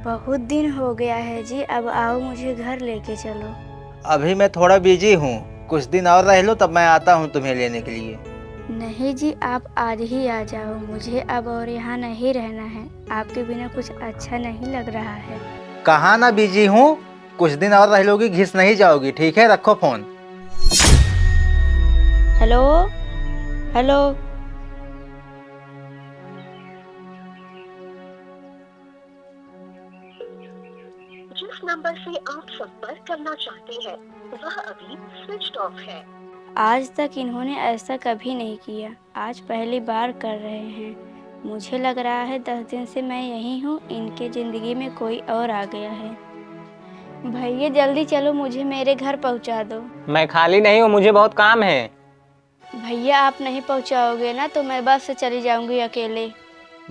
बहुत दिन हो गया है जी, अब आओ मुझे घर लेके चलो। अभी मैं थोड़ा बिजी हूँ, कुछ दिन और रह लो तब मैं आता हूँ तुम्हें लेने के लिए। नहीं जी, आप आज ही आ जाओ, मुझे अब और यहाँ नहीं रहना है। आपके बिना कुछ अच्छा नहीं लग रहा है। कहाँ ना बिजी हूँ, कुछ दिन और रह लोगी घिस नहीं जाओगी। ठीक है, रखो फोन। Hello hello. जिस नंबर से आप संपर्क करना चाहते हैं वह अभी स्विच ऑफ है। आज तक इन्होंने ऐसा कभी नहीं किया, आज पहली बार कर रहे हैं। मुझे लग रहा है 10 दिन से मैं यहीं हूँ, इनके ज़िंदगी में कोई और आ गया है। भैया जल्दी चलो, मुझे मेरे घर पहुँचा दो। मैं खाली नहीं हूँ, मुझे बहुत काम है। भैया आप नहीं पहुँचाओगे ना तो मैं बस से चली जाऊँगी अकेले।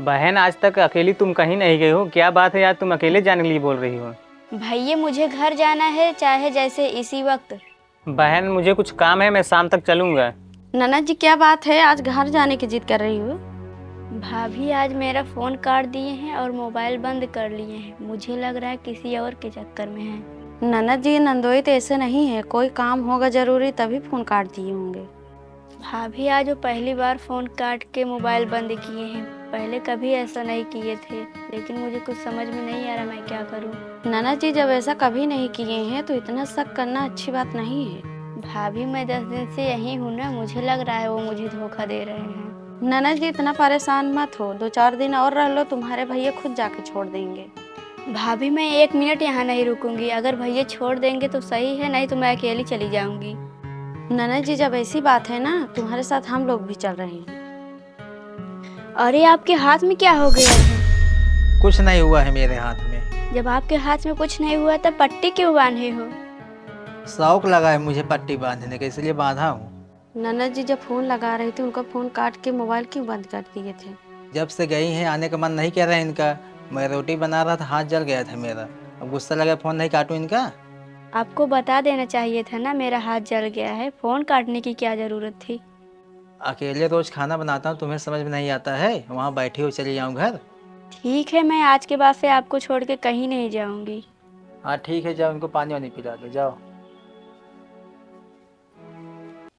बहन, आज तक अकेली तुम कहीं नहीं गई हो, क्या बात है यार, तुम अकेले जाने के लिए बोल रही हो? भैया मुझे घर जाना है, चाहे जैसे इसी वक्त। बहन, मुझे कुछ काम है, मैं शाम तक चलूँगा। ननद जी क्या बात है, आज घर जाने की जिद कर रही हो? भाभी आज मेरा फ़ोन काट दिए हैं और मोबाइल बंद कर लिए हैं। मुझे लग रहा है किसी और के चक्कर में है। ननद जी, नंदोई तो ऐसे नहीं है, कोई काम होगा जरूरी तभी फोन काट दिए होंगे। भाभी आज वो पहली बार फ़ोन काट के मोबाइल बंद किए हैं, पहले कभी ऐसा नहीं किए थे। लेकिन मुझे कुछ समझ में नहीं आ रहा मैं क्या करूं। ननद जी, जब ऐसा कभी नहीं किए हैं तो इतना शक करना अच्छी बात नहीं है। भाभी मैं 10 दिन से यहीं हूँ ना, मुझे लग रहा है वो मुझे धोखा दे रहे हैं। ननद जी, इतना परेशान मत हो, 2-4 दिन और रह लो, तुम्हारे भैया खुद जाके छोड़ देंगे। भाभी मैं 1 मिनट यहाँ नहीं रुकूंगी, अगर भैया छोड़ देंगे तो सही है, नहीं तो मैं अकेली चली जाऊंगी। ननद जी, जब ऐसी बात है ना, तुम्हारे साथ हम लोग भी चल रहे हैं। अरे आपके हाथ में क्या हो गया है? कुछ नहीं हुआ है मेरे हाथ में। जब आपके हाथ में कुछ नहीं हुआ तब पट्टी क्यों बांधे हो? शौक लगा है मुझे पट्टी बांधने का, इसलिए बांधा हूँ। ननद जी, जब फोन लगा रही थी उनका फोन काट के मोबाइल क्यों बंद कर दिए थे? जब से गई हैं आने का मन नहीं कर रहा है इनका। मैं रोटी बना रहा था, हाथ जल गया था मेरा। अब गुस्सा लगा, फोन नहीं काटूं इनका। आपको बता देना चाहिए था ना मेरा हाथ जल गया है, फ़ोन काटने की क्या ज़रूरत थी? अकेले रोज खाना बनाता हूँ, तुम्हें समझ में नहीं आता है? वहाँ बैठी हो, चली जाऊँ घर। ठीक है, मैं आज के बाद से आपको छोड़ के कहीं नहीं जाऊंगी। हाँ ठीक है, जाओ, इनको पानी वानी पिला दो, जाओ।